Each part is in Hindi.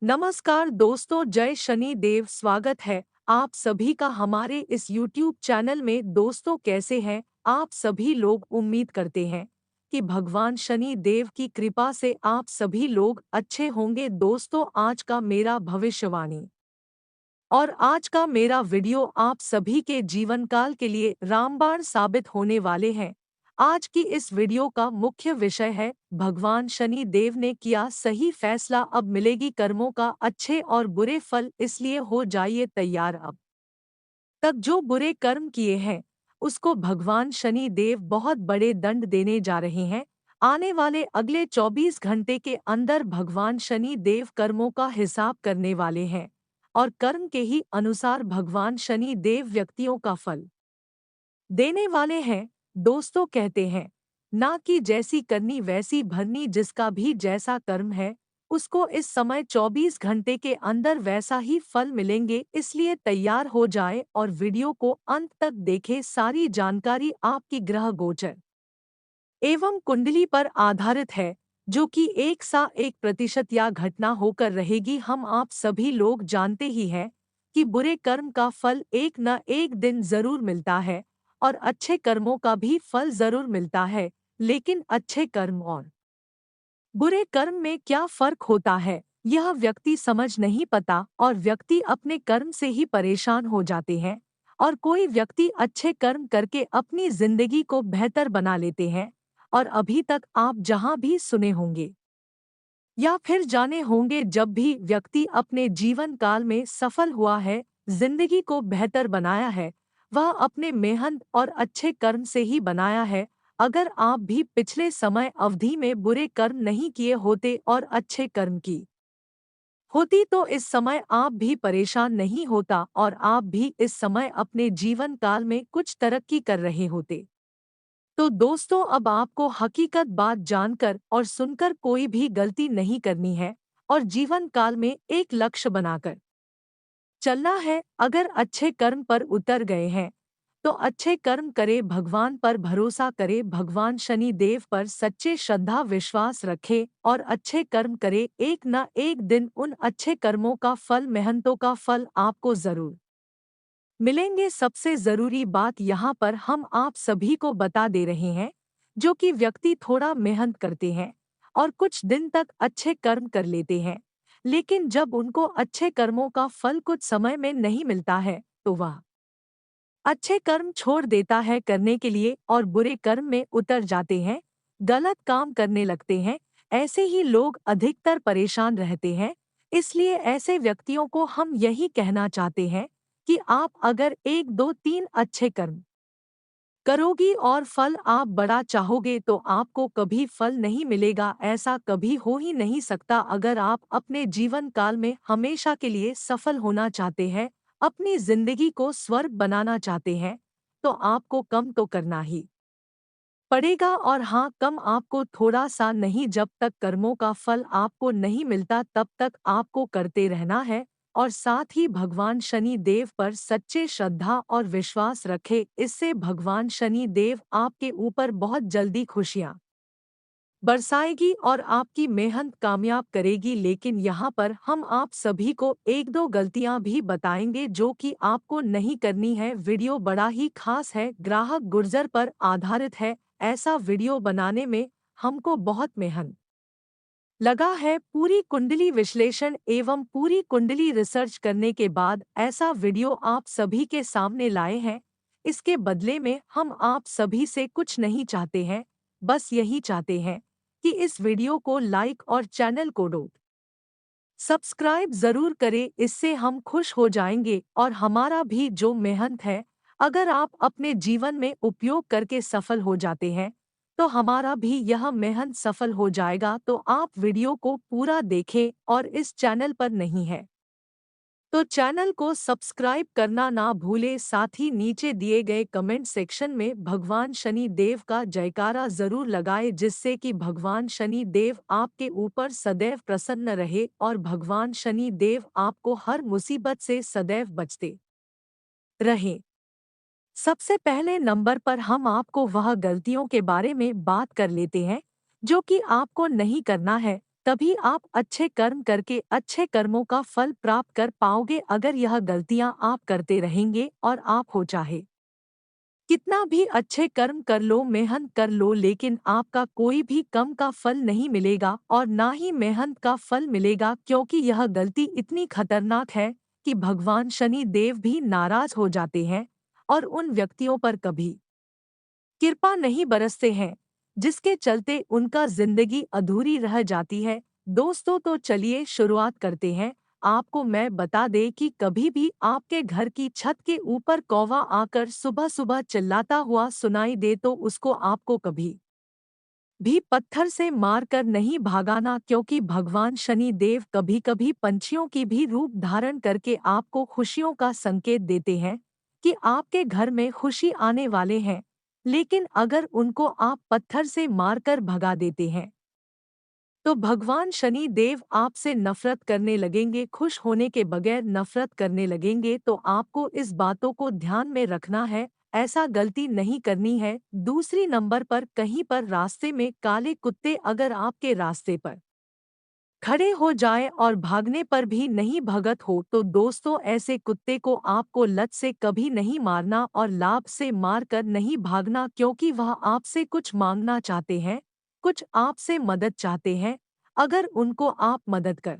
नमस्कार दोस्तों, जय शनि देव। स्वागत है आप सभी का हमारे इस YouTube चैनल में। दोस्तों, कैसे हैं आप सभी लोग? उम्मीद करते हैं कि भगवान शनि देव की कृपा से आप सभी लोग अच्छे होंगे। दोस्तों, आज का मेरा भविष्यवाणी और आज का मेरा वीडियो आप सभी के जीवन काल के लिए रामबाण साबित होने वाले हैं। आज की इस वीडियो का मुख्य विषय है भगवान शनि देव ने किया सही फैसला, अब मिलेगी कर्मों का अच्छे और बुरे फल, इसलिए हो जाइए तैयार। अब तक जो बुरे कर्म किए हैं उसको भगवान शनि देव बहुत बड़े दंड देने जा रहे हैं। आने वाले अगले 24 घंटे के अंदर भगवान शनि देव कर्मों का हिसाब करने वाले हैं और कर्म के ही अनुसार भगवान शनि देव व्यक्तियों का फल देने वाले हैं। दोस्तों, कहते हैं ना कि जैसी करनी वैसी भरनी, जिसका भी जैसा कर्म है उसको इस समय 24 घंटे के अंदर वैसा ही फल मिलेंगे। इसलिए तैयार हो जाए और वीडियो को अंत तक देखें। सारी जानकारी आपकी ग्रह गोचर एवं कुंडली पर आधारित है, जो कि 101% या घटना होकर रहेगी। हम आप सभी लोग जानते ही हैं कि बुरे कर्म का फल एक न एक दिन जरूर मिलता है और अच्छे कर्मों का भी फल जरूर मिलता है। लेकिन अच्छे कर्म और बुरे कर्म में क्या फर्क होता है, यह व्यक्ति समझ नहीं पाता और व्यक्ति अपने कर्म से ही परेशान हो जाते हैं। और कोई व्यक्ति अच्छे कर्म करके अपनी जिंदगी को बेहतर बना लेते हैं। और अभी तक आप जहां भी सुने होंगे या फिर जाने होंगे, जब भी व्यक्ति अपने जीवन काल में सफल हुआ है, जिंदगी को बेहतर बनाया है, वह अपने मेहनत और अच्छे कर्म से ही बनाया है। अगर आप भी पिछले समय अवधि में बुरे कर्म नहीं किए होते और अच्छे कर्म की होती, तो इस समय आप भी परेशान नहीं होता और आप भी इस समय अपने जीवन काल में कुछ तरक्की कर रहे होते। तो दोस्तों, अब आपको हकीकत बात जानकर और सुनकर कोई भी गलती नहीं करनी है और जीवन काल में एक लक्ष्य बनाकर चलना है। अगर अच्छे कर्म पर उतर गए हैं तो अच्छे कर्म करे, भगवान पर भरोसा करे, भगवान शनि देव पर सच्चे श्रद्धा विश्वास रखे और अच्छे कर्म करे। एक न एक दिन उन अच्छे कर्मों का फल, मेहनतों का फल आपको जरूर मिलेंगे। सबसे जरूरी बात यहाँ पर हम आप सभी को बता दे रहे हैं, जो कि व्यक्ति थोड़ा मेहनत करते हैं और कुछ दिन तक अच्छे कर्म कर लेते हैं, लेकिन जब उनको अच्छे कर्मों का फल कुछ समय में नहीं मिलता है तो वह अच्छे कर्म छोड़ देता है करने के लिए और बुरे कर्म में उतर जाते हैं, गलत काम करने लगते हैं। ऐसे ही लोग अधिकतर परेशान रहते हैं। इसलिए ऐसे व्यक्तियों को हम यही कहना चाहते हैं कि आप अगर 1 2 3 अच्छे कर्म करोगी और फल आप बड़ा चाहोगे तो आपको कभी फल नहीं मिलेगा। ऐसा कभी हो ही नहीं सकता। अगर आप अपने जीवन काल में हमेशा के लिए सफल होना चाहते हैं, अपनी जिंदगी को स्वर्ग बनाना चाहते हैं, तो आपको कम तो करना ही पड़ेगा। और हाँ, कम आपको थोड़ा सा नहीं, जब तक कर्मों का फल आपको नहीं मिलता तब तक आपको करते रहना है। और साथ ही भगवान शनि देव पर सच्चे श्रद्धा और विश्वास रखे, इससे भगवान शनि देव आपके ऊपर बहुत जल्दी खुशियाँ बरसाएगी और आपकी मेहनत कामयाब करेगी। लेकिन यहाँ पर हम आप सभी को 1 2 गलतियाँ भी बताएंगे जो कि आपको नहीं करनी है। वीडियो बड़ा ही खास है, ग्राहक गुर्जर पर आधारित है। ऐसा वीडियो बनाने में हमको बहुत मेहनत लगा है। पूरी कुंडली विश्लेषण एवं पूरी कुंडली रिसर्च करने के बाद ऐसा वीडियो आप सभी के सामने लाए हैं। इसके बदले में हम आप सभी से कुछ नहीं चाहते हैं, बस यही चाहते हैं कि इस वीडियो को लाइक और चैनल को सब्सक्राइब जरूर करें। इससे हम खुश हो जाएंगे और हमारा भी जो मेहनत है, अगर आप अपने जीवन में उपयोग करके सफल हो जाते हैं तो हमारा भी यह मेहनत सफल हो जाएगा। तो आप वीडियो को पूरा देखें और इस चैनल पर नहीं है तो चैनल को सब्सक्राइब करना ना भूले। साथ ही नीचे दिए गए कमेंट सेक्शन में भगवान शनि देव का जयकारा जरूर लगाए, जिससे कि भगवान शनि देव आपके ऊपर सदैव प्रसन्न रहे और भगवान शनि देव आपको हर मुसीबत से सदैव बचते रहे। सबसे पहले नंबर पर हम आपको वह गलतियों के बारे में बात कर लेते हैं जो कि आपको नहीं करना है। तभी आप अच्छे कर्म करके अच्छे कर्मों का फल प्राप्त कर पाओगे। अगर यह गलतियां आप करते रहेंगे और आप हो चाहे कितना भी अच्छे कर्म कर लो, मेहनत कर लो, लेकिन आपका कोई भी कम का फल नहीं मिलेगा और ना ही मेहनत का फल मिलेगा, क्योंकि यह गलती इतनी खतरनाक है कि भगवान शनि देव भी नाराज हो जाते हैं और उन व्यक्तियों पर कभी कृपा नहीं बरसते हैं, जिसके चलते उनका जिंदगी अधूरी रह जाती है। दोस्तों, तो चलिए शुरुआत करते हैं। आपको मैं बता दें कि कभी भी आपके घर की छत के ऊपर कौवा आकर सुबह सुबह चिल्लाता हुआ सुनाई दे तो उसको आपको कभी भी पत्थर से मारकर नहीं भागाना, क्योंकि भगवान शनि देव कभी कभी पंछियों की भी रूप धारण करके आपको खुशियों का संकेत देते हैं कि आपके घर में खुशी आने वाले हैं। लेकिन अगर उनको आप पत्थर से मारकर भगा देते हैं तो भगवान शनि देव आपसे नफरत करने लगेंगे। खुश होने के बगैर नफरत करने लगेंगे। तो आपको इस बातों को ध्यान में रखना है, ऐसा गलती नहीं करनी है। दूसरी नंबर पर कहीं पर रास्ते में काले कुत्ते अगर आपके रास्ते पर खड़े हो जाए और भागने पर भी नहीं भगत हो तो दोस्तों, ऐसे कुत्ते को आपको लत से कभी नहीं मारना और लाभ से मारकर नहीं भागना, क्योंकि वह आपसे कुछ मांगना चाहते हैं, कुछ आपसे मदद चाहते हैं। अगर उनको आप मदद कर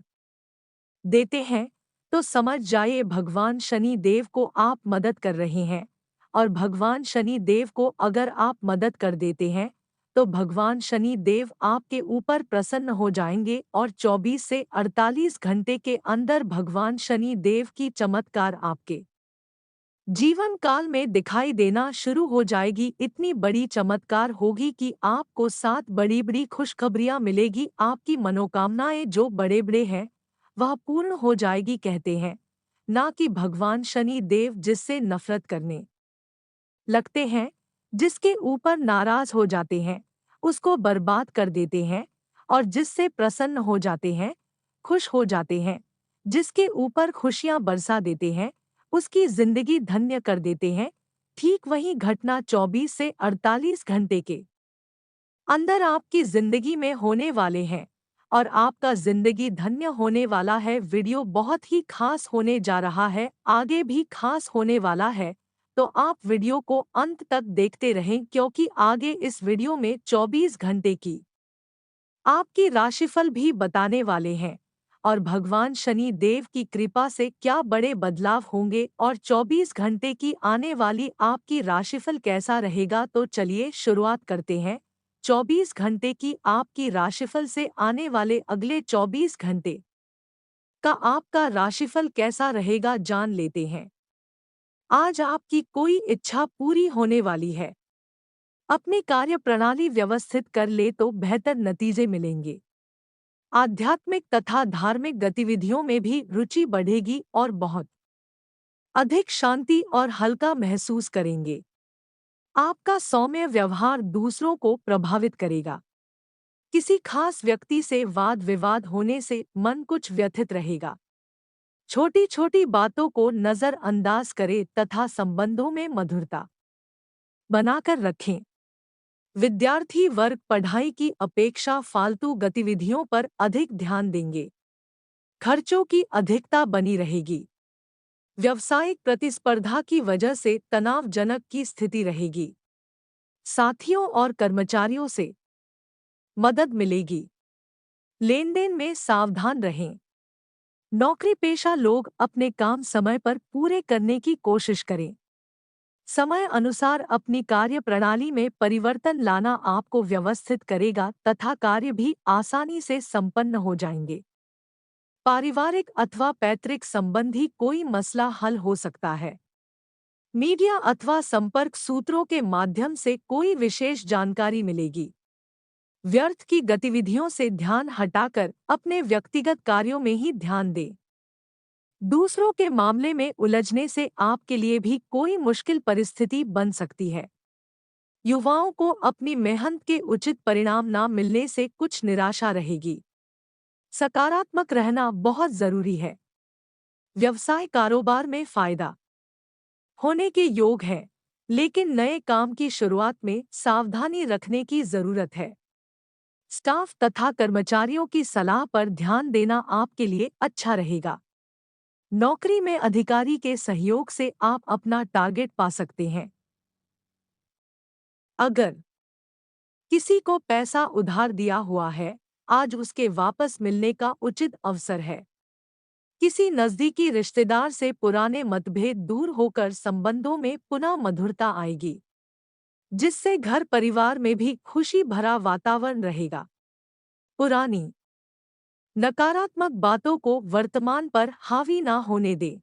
देते हैं तो समझ जाइए भगवान शनि देव को आप मदद कर रहे हैं। और भगवान शनि देव को अगर आप मदद कर देते हैं तो भगवान शनि देव आपके ऊपर प्रसन्न हो जाएंगे और 24 से 48 घंटे के अंदर भगवान शनि देव की चमत्कार आपके जीवन काल में दिखाई देना शुरू हो जाएगी। इतनी बड़ी चमत्कार होगी कि आपको 7 बड़ी बड़ी खुशखबरियां मिलेगी। आपकी मनोकामनाएं जो बड़े बड़े हैं वह पूर्ण हो जाएगी। कहते हैं ना कि भगवान शनि देव जिससे नफरत करने लगते हैं, जिसके ऊपर नाराज हो जाते हैं, उसको बर्बाद कर देते हैं, और जिससे प्रसन्न हो जाते हैं, खुश हो जाते हैं, जिसके ऊपर खुशियां बरसा देते हैं, उसकी जिंदगी धन्य कर देते हैं। ठीक वही घटना 24 से 48 घंटे के अंदर आपकी जिंदगी में होने वाले हैं और आपका जिंदगी धन्य होने वाला है। वीडियो बहुत ही खास होने जा रहा है, आगे भी खास होने वाला है, तो आप वीडियो को अंत तक देखते रहें, क्योंकि आगे इस वीडियो में 24 घंटे की आपकी राशिफल भी बताने वाले हैं और भगवान शनि देव की कृपा से क्या बड़े बदलाव होंगे और 24 घंटे की आने वाली आपकी राशिफल कैसा रहेगा। तो चलिए शुरुआत करते हैं 24 घंटे की आपकी राशिफल से। आने वाले अगले 24 घंटे का आपका राशिफल कैसा रहेगा जान लेते हैं। आज आपकी कोई इच्छा पूरी होने वाली है। अपनी कार्य प्रणाली व्यवस्थित कर ले तो बेहतर नतीजे मिलेंगे। आध्यात्मिक तथा धार्मिक गतिविधियों में भी रुचि बढ़ेगी और बहुत अधिक शांति और हल्का महसूस करेंगे। आपका सौम्य व्यवहार दूसरों को प्रभावित करेगा। किसी खास व्यक्ति से वाद विवाद होने से मन कुछ व्यथित रहेगा। छोटी छोटी बातों को नजरअंदाज करें तथा संबंधों में मधुरता बनाकर रखें। विद्यार्थी वर्ग पढ़ाई की अपेक्षा फालतू गतिविधियों पर अधिक ध्यान देंगे। खर्चों की अधिकता बनी रहेगी। व्यावसायिक प्रतिस्पर्धा की वजह से तनावजनक की स्थिति रहेगी। साथियों और कर्मचारियों से मदद मिलेगी। लेन देन में सावधान रहें। नौकरी पेशा लोग अपने काम समय पर पूरे करने की कोशिश करें। समय अनुसार अपनी कार्य प्रणाली में परिवर्तन लाना आपको व्यवस्थित करेगा तथा कार्य भी आसानी से संपन्न हो जाएंगे। पारिवारिक अथवा पैतृक संबंधी कोई मसला हल हो सकता है। मीडिया अथवा संपर्क सूत्रों के माध्यम से कोई विशेष जानकारी मिलेगी। व्यर्थ की गतिविधियों से ध्यान हटाकर अपने व्यक्तिगत कार्यों में ही ध्यान दें। दूसरों के मामले में उलझने से आपके लिए भी कोई मुश्किल परिस्थिति बन सकती है। युवाओं को अपनी मेहनत के उचित परिणाम न मिलने से कुछ निराशा रहेगी। सकारात्मक रहना बहुत जरूरी है। व्यवसाय कारोबार में फायदा होने के योग है, लेकिन नए काम की शुरुआत में सावधानी रखने की जरूरत है। स्टाफ तथा कर्मचारियों की सलाह पर ध्यान देना आपके लिए अच्छा रहेगा। नौकरी में अधिकारी के सहयोग से आप अपना टारगेट पा सकते हैं। अगर किसी को पैसा उधार दिया हुआ है, आज उसके वापस मिलने का उचित अवसर है। किसी नजदीकी रिश्तेदार से पुराने मतभेद दूर होकर संबंधों में पुनः मधुरता आएगी, जिससे घर परिवार में भी खुशी भरा वातावरण रहेगा। पुरानी नकारात्मक बातों को वर्तमान पर हावी ना होने दें,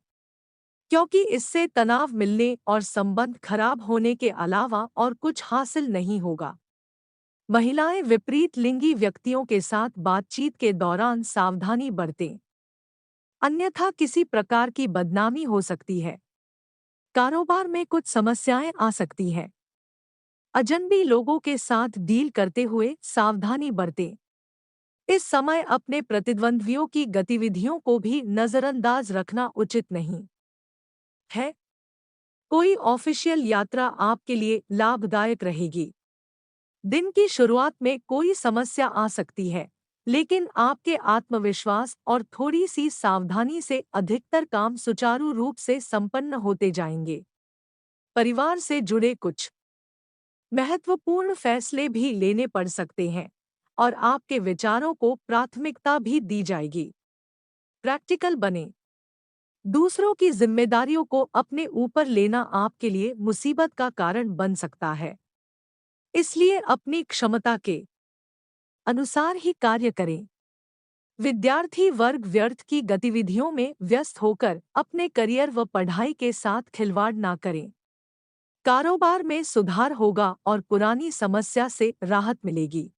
क्योंकि इससे तनाव मिलने और संबंध खराब होने के अलावा और कुछ हासिल नहीं होगा। महिलाएं विपरीत लिंगी व्यक्तियों के साथ बातचीत के दौरान सावधानी बरतें, अन्यथा किसी प्रकार की बदनामी हो सकती है। कारोबार में कुछ समस्याएं आ सकती हैं। अजनबी लोगों के साथ डील करते हुए सावधानी बरतें। इस समय अपने प्रतिद्वंद्वियों की गतिविधियों को भी नजरअंदाज रखना उचित नहीं है। कोई ऑफिशियल यात्रा आपके लिए लाभदायक रहेगी। दिन की शुरुआत में कोई समस्या आ सकती है, लेकिन आपके आत्मविश्वास और थोड़ी सी सावधानी से अधिकतर काम सुचारू रूप से संपन्न होते जाएंगे। परिवार से जुड़े कुछ महत्वपूर्ण फैसले भी लेने पड़ सकते हैं और आपके विचारों को प्राथमिकता भी दी जाएगी। प्रैक्टिकल बने। दूसरों की जिम्मेदारियों को अपने ऊपर लेना आपके लिए मुसीबत का कारण बन सकता है, इसलिए अपनी क्षमता के अनुसार ही कार्य करें। विद्यार्थी वर्ग व्यर्थ की गतिविधियों में व्यस्त होकर अपने करियर व पढ़ाई के साथ खिलवाड़ ना करें। कारोबार में सुधार होगा और पुरानी समस्या से राहत मिलेगी।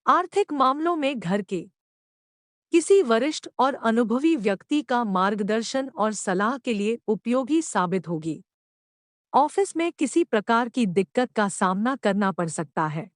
आर्थिक मामलों में घर के किसी वरिष्ठ और अनुभवी व्यक्ति का मार्गदर्शन और सलाह के लिए उपयोगी साबित होगी। ऑफिस में किसी प्रकार की दिक्कत का सामना करना पड़ सकता है।